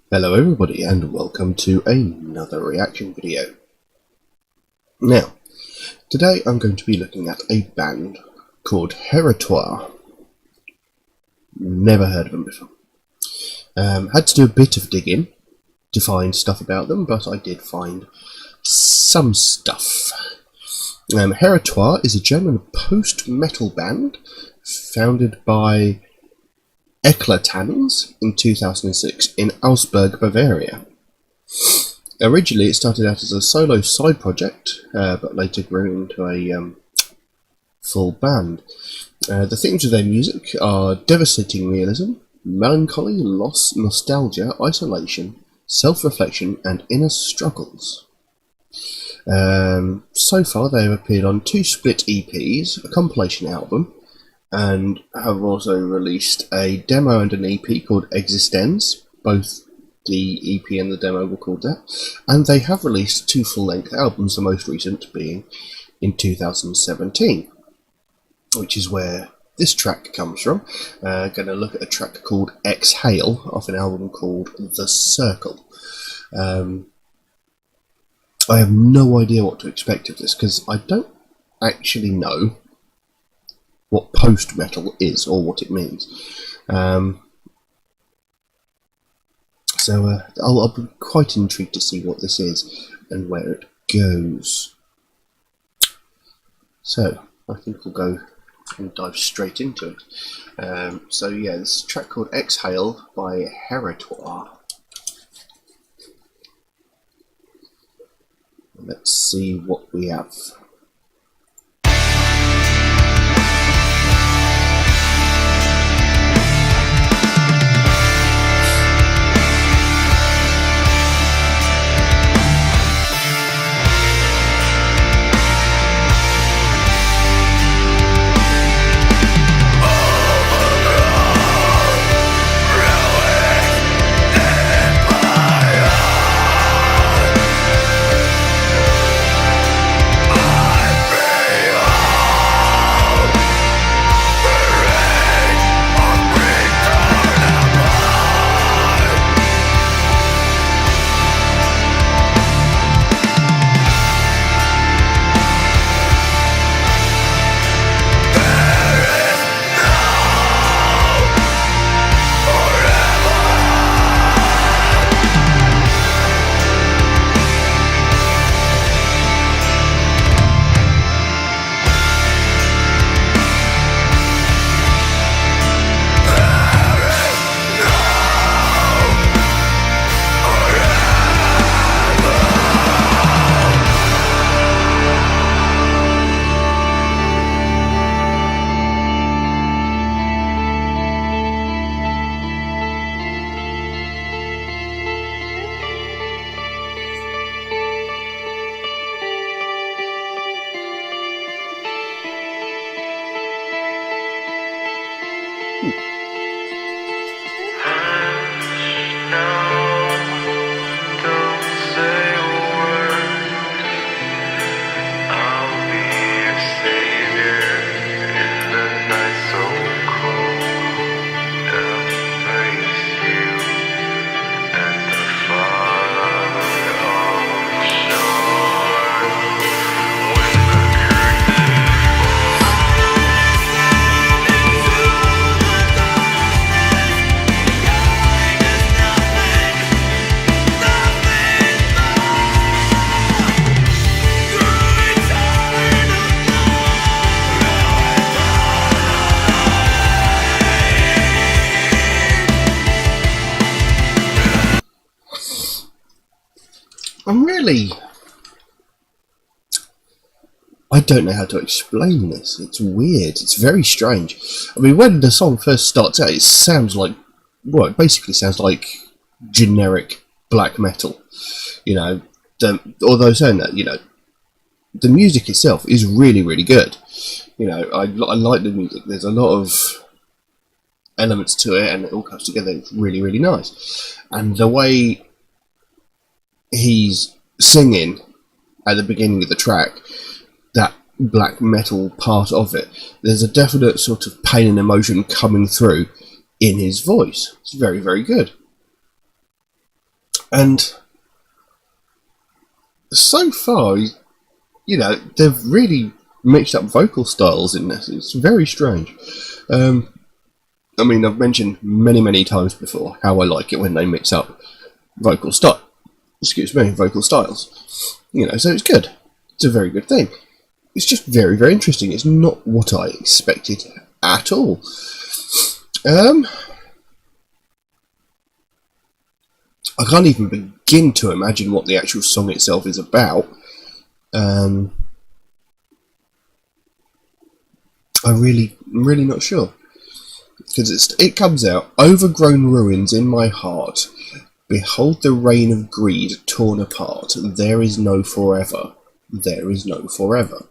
Hello everybody and welcome to another reaction video. Now, today I'm going to be looking at a band called Heretoir. Never heard of them before. Had to do a bit of digging to find stuff about them, but I did find some stuff. Heretoir is a German post-metal band founded by Eklatanz in 2006 in Augsburg, Bavaria. Originally it started out as a solo side project, but later grew into a full band. The themes of their music are devastating realism, melancholy, loss, nostalgia, isolation, self-reflection and inner struggles. So far they have appeared on 2 split EPs, a compilation album, and have also released a demo and an EP called Existence. Both the EP and the demo were called that, and they have released 2 full-length albums, the most recent being in 2017, which is where this track comes from. Going to look at a track called Exhale off an album called The Circle. I have no idea what to expect of this because I don't actually know what post-metal is or what it means. So I'll be quite intrigued to see what this is and where it goes. So I think we'll go and dive straight into it. So yeah, this is a track called Exhale by Heretoir. Let's see what we have. I don't know how to explain this. It's weird. It's very strange. I mean, when the song first starts out, it sounds like, well, it basically sounds like generic black metal. You know, although saying that, you know, the music itself is really, really good. You know, I like the music. There's a lot of elements to it, and it all comes together. It's really, really nice. And the way he's singing at the beginning of the track, that black metal part of it, there's a definite sort of pain and emotion coming through in his voice. It's very, very good. And so far, they've really mixed up vocal styles in this. It's very strange. I mean, I've mentioned many times before how I like it when they mix up vocal style. Vocal styles. So it's good. It's a very good thing. It's just very interesting. It's not what I expected at all. I can't even begin to imagine what the actual song itself is about. I'm really not sure. Because it comes out, overgrown ruins in my heart. Behold the reign of greed torn apart. There is no forever. There is no forever.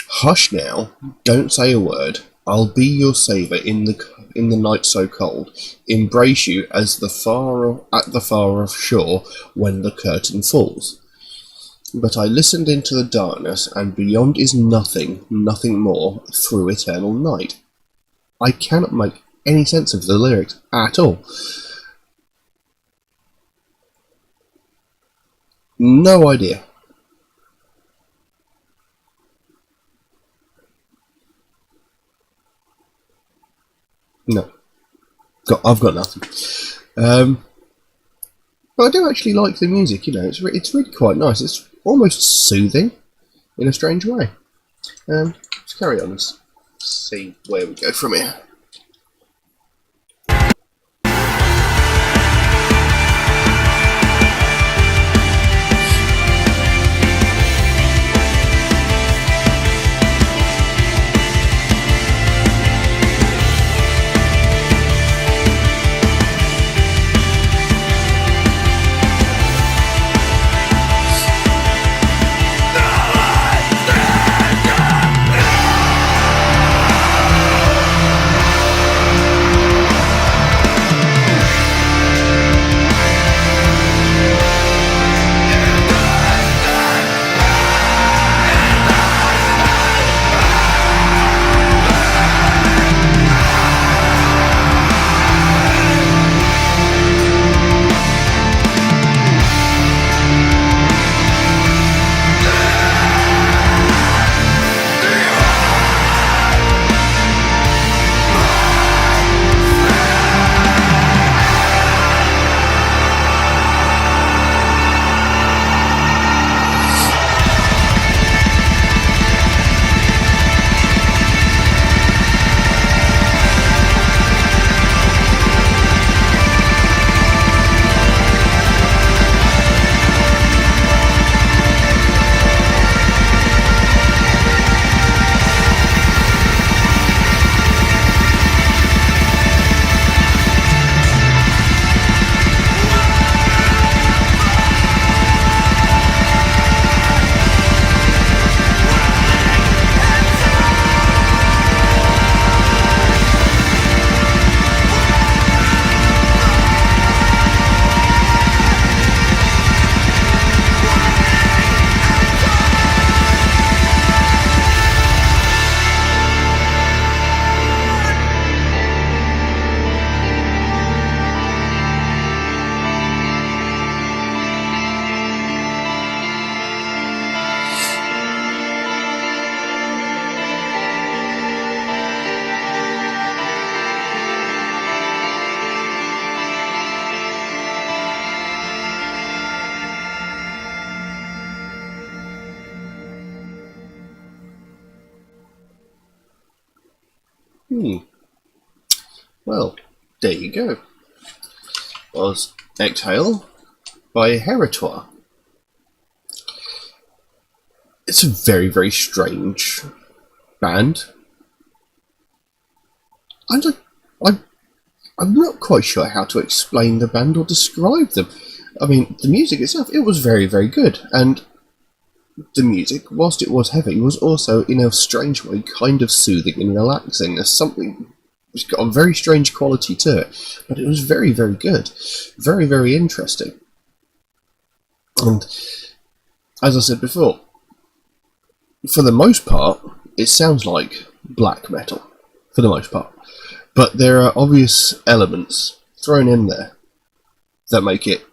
Hush now, don't say a word. I'll be your saver in the night so cold. Embrace you as at the far off shore when the curtain falls. But I listened into the darkness, and beyond is nothing more through eternal night. I cannot make any sense of the lyrics at all. No idea. No. I've got nothing. But I do actually like the music, it's really quite nice. It's almost soothing in a strange way. Let's carry on. Let's see where we go from here. Well, there you go. Was Exhale by Heretoir. It's a very strange band. I'm not quite sure how to explain the band or describe them. I mean, the music itself, it was very good, and the music, whilst it was heavy, was also, in a strange way, kind of soothing and relaxing. It's got a very strange quality to it, but it was very good. Very interesting. And, as I said before, for the most part, it sounds like black metal, for the most part. But there are obvious elements thrown in there that make it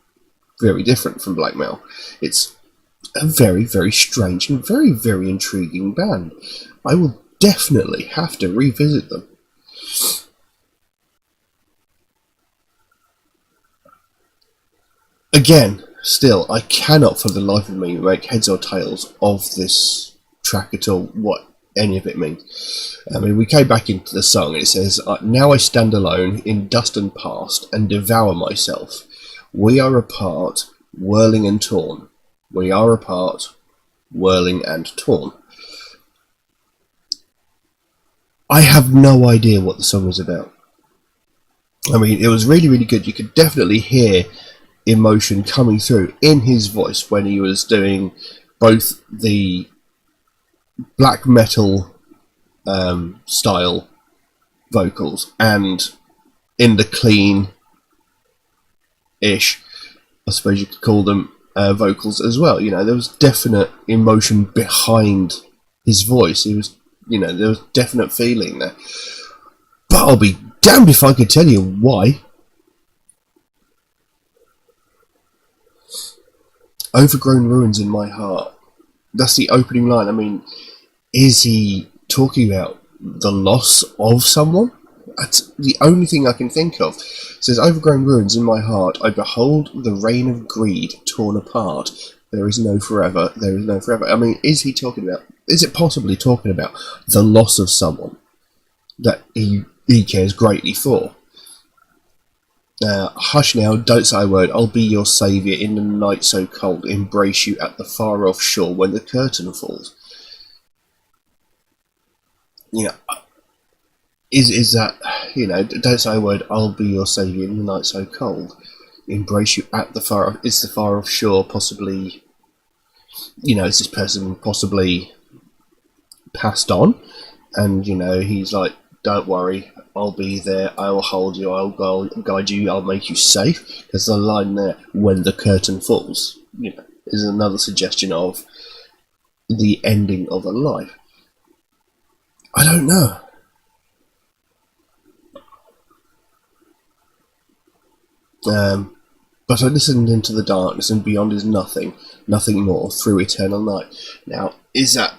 very different from black metal. It's a very, very strange and very, very intriguing band. I will definitely have to revisit them. Again, still, I cannot for the life of me make heads or tails of this track at all, what any of it means. I mean, we came back into the song and it says, "Now I stand alone in dust and past and devour myself. We are apart, whirling and torn. We are apart, whirling and torn." I have no idea what the song is about. I mean, it was really, really good. You could definitely hear emotion coming through in his voice when he was doing both the black metal style vocals and in the clean-ish, I suppose you could call them, vocals as well. You know, there was definite emotion behind his voice. He was, you know, there was definite feeling there. But I'll be damned if I could tell you why. Overgrown ruins in my heart. That's the opening line. I mean, is he talking about the loss of someone? That's the only thing I can think of. It says, "Overgrown ruins in my heart, I behold the reign of greed torn apart. There is no forever, there is no forever." I mean, is he talking about, is it possibly talking about the loss of someone that he cares greatly for? "Hush now, don't say a word, I'll be your saviour in the night so cold, embrace you at the far off shore when the curtain falls." You know, is that, you know, "Don't say a word, I'll be your saviour in the night so cold, embrace you at the far off," is the far off shore possibly, you know, is this person possibly passed on? And, you know, he's like, "Don't worry, I'll be there, I'll hold you, I'll guide you, I'll make you safe." There's a line there, "when the curtain falls," you know, is another suggestion of the ending of a life. I don't know. But I listened into the darkness, and beyond is nothing, nothing more, through eternal night. Now, is that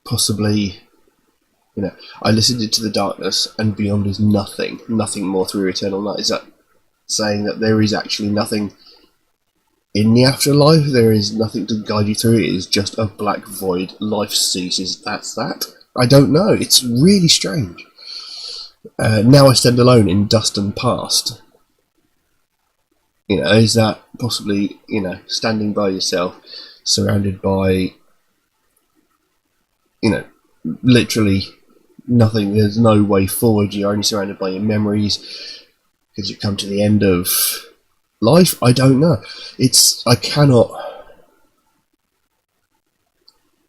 possibly, you know, I listened into the darkness, and beyond is nothing, nothing more, through eternal night? Is that saying that there is actually nothing in the afterlife? There is nothing to guide you through? It is just a black void. Life ceases. That's that? I don't know. It's really strange. "Now I stand alone in dust and past." You know, is that possibly, you know, standing by yourself, surrounded by, you know, literally nothing. There's no way forward. You're only surrounded by your memories because you've come to the end of life? I don't know.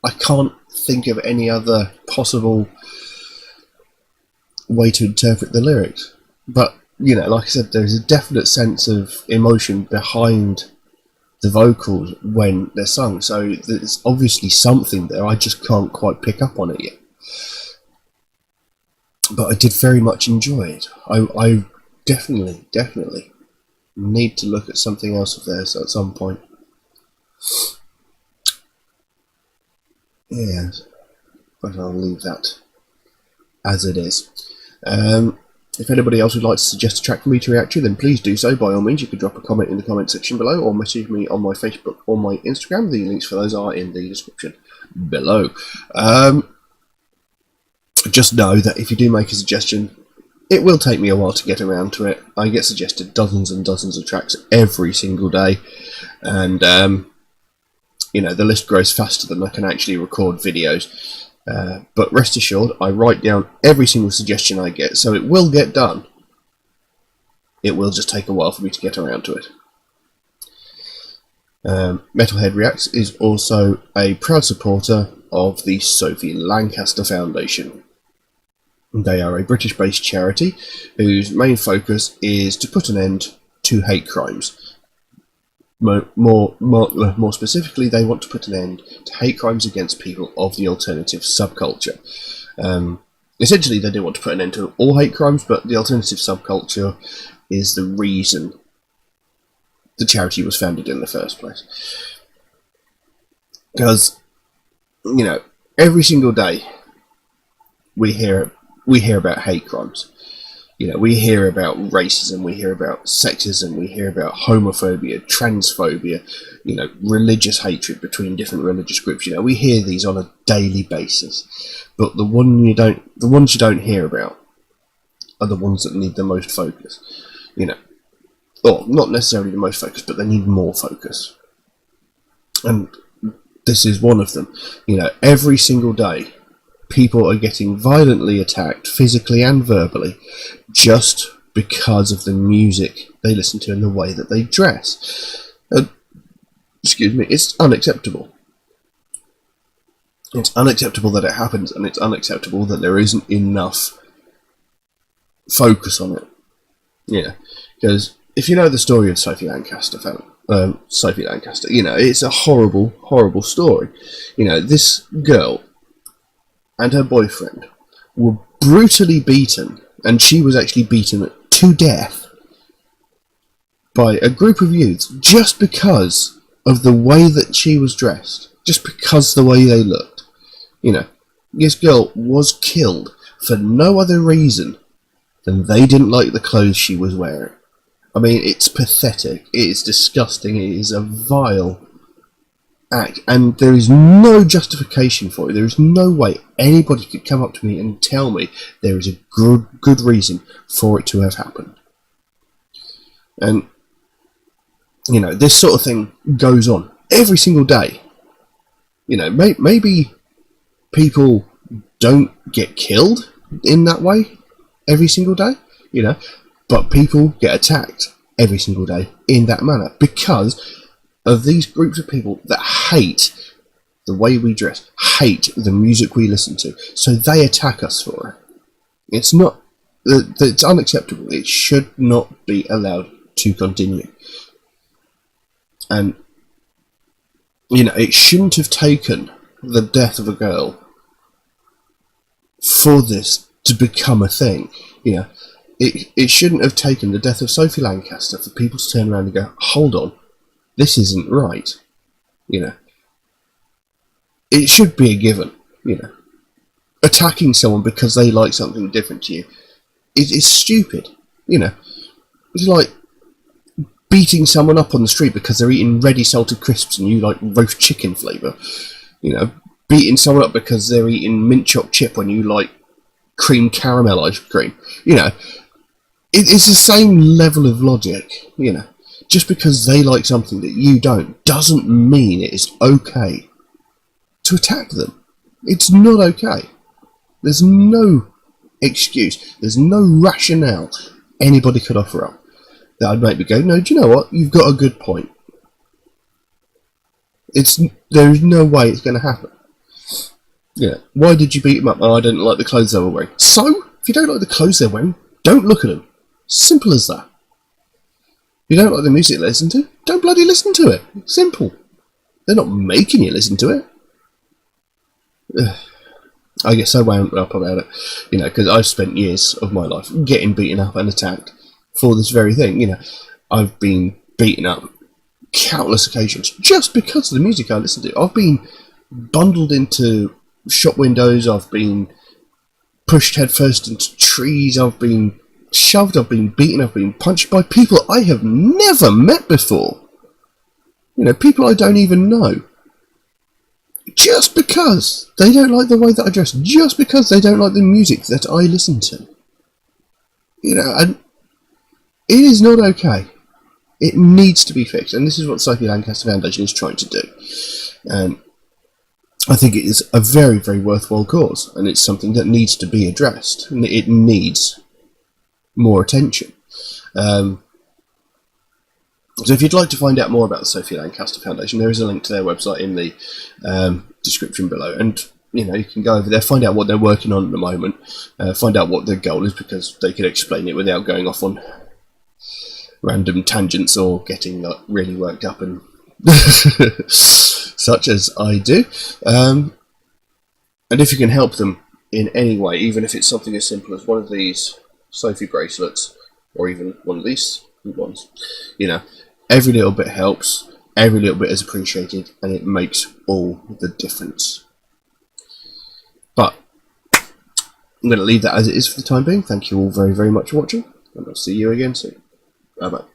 I can't think of any other possible way to interpret the lyrics. But, you know, like I said, there's a definite sense of emotion behind the vocals when they're sung, so there's obviously something there. I just can't quite pick up on it yet. But I did very much enjoy it. I definitely need to look at something else of theirs at some point. Yes, but I'll leave that as it is. If anybody else would like to suggest a track for me to react to, then please do so. By all means, you can drop a comment in the comment section below, or message me on my Facebook or my Instagram. The links for those are in the description below. Just know that if you do make a suggestion, it will take me a while to get around to it. I get suggested dozens and dozens of tracks every single day, and you know, the list grows faster than I can actually record videos. But rest assured, I write down every single suggestion I get, so it will get done. It will just take a while for me to get around to it. Metalhead Reacts is also a proud supporter of the Sophie Lancaster Foundation. They are a British-based charity whose main focus is to put an end to hate crimes. More specifically, they want to put an end to hate crimes against people of the alternative subculture. Essentially, they do want to put an end to all hate crimes, but the alternative subculture is the reason the charity was founded in the first place. Because, you know, every single day we hear about hate crimes. You know, we hear about racism, we hear about sexism, we hear about homophobia, transphobia, you know, religious hatred between different religious groups. You know, we hear these on a daily basis. But the ones you don't hear about are the ones that need the most focus. You know, or not necessarily the most focus, but they need more focus. And this is one of them. You know, every single day, people are getting violently attacked, physically and verbally, just because of the music they listen to and the way that they dress. Excuse me, it's unacceptable. It's unacceptable that it happens, and it's unacceptable that there isn't enough focus on it. Yeah, because if you know the story of Sophie Lancaster, you know, it's a horrible, horrible story. You know, this girl and her boyfriend were brutally beaten, and she was actually beaten to death by a group of youths just because of the way that she was dressed, just because the way they looked. You know, this girl was killed for no other reason than they didn't like the clothes she was wearing. I mean, it's pathetic, it is disgusting, it is a vile act, and there is no justification for it. There is no way anybody could come up to me and tell me there is a good reason for it to have happened. And, you know, this sort of thing goes on every single day. You know, maybe people don't get killed in that way every single day, you know, but people get attacked every single day in that manner because of these groups of people that hate the way we dress, hate the music we listen to, so they attack us for it. It's unacceptable. It should not be allowed to continue. And, you know, it shouldn't have taken the death of a girl for this to become a thing. You know, it shouldn't have taken the death of Sophie Lancaster for people to turn around and go, hold on, this isn't right. You know, it should be a given. You know, attacking someone because they like something different to you is stupid. You know, it's like beating someone up on the street because they're eating ready salted crisps and you like roast chicken flavour. You know, beating someone up because they're eating mint choc chip when you like cream caramel ice cream. You know, it's the same level of logic. You know, just because they like something that you don't doesn't mean it is okay to attack them. It's not okay. There's no excuse, there's no rationale anybody could offer up that I'd make me go, no, do you know what? You've got a good point. There's no way it's going to happen. Yeah. Why did you beat them up? Oh, I didn't like the clothes they were wearing. So, if you don't like the clothes they're wearing, don't look at them. Simple as that. If you don't like the music they listen to, don't bloody listen to it. Simple. They're not making you listen to it. I get so wound up about it, you know, because I've spent years of my life getting beaten up and attacked for this very thing. You know, I've been beaten up countless occasions just because of the music I listen to. I've been bundled into shop windows, I've been pushed headfirst into trees, I've been shoved, I've been beaten, I've been punched by people I have never met before. You know, people I don't even know. Just because they don't like the way that I dress, just because they don't like the music that I listen to. You know, and it is not okay. It needs to be fixed, and this is what the Sophie Lancaster Foundation is trying to do. And I think it is a very, very worthwhile cause, and it's something that needs to be addressed, and it needs more attention. So if you'd like to find out more about the Sophie Lancaster Foundation, there is a link to their website in the description below, and you know, you can go over there, find out what they're working on at the moment, find out what their goal is, because they could explain it without going off on random tangents or getting really worked up and such as I do. And if you can help them in any way, even if it's something as simple as one of these Sophie bracelets, or even one of these ones. You know, every little bit helps, every little bit is appreciated, and it makes all the difference. But I'm going to leave that as it is for the time being. Thank you all very, very much for watching, and I'll see you again soon. Bye bye.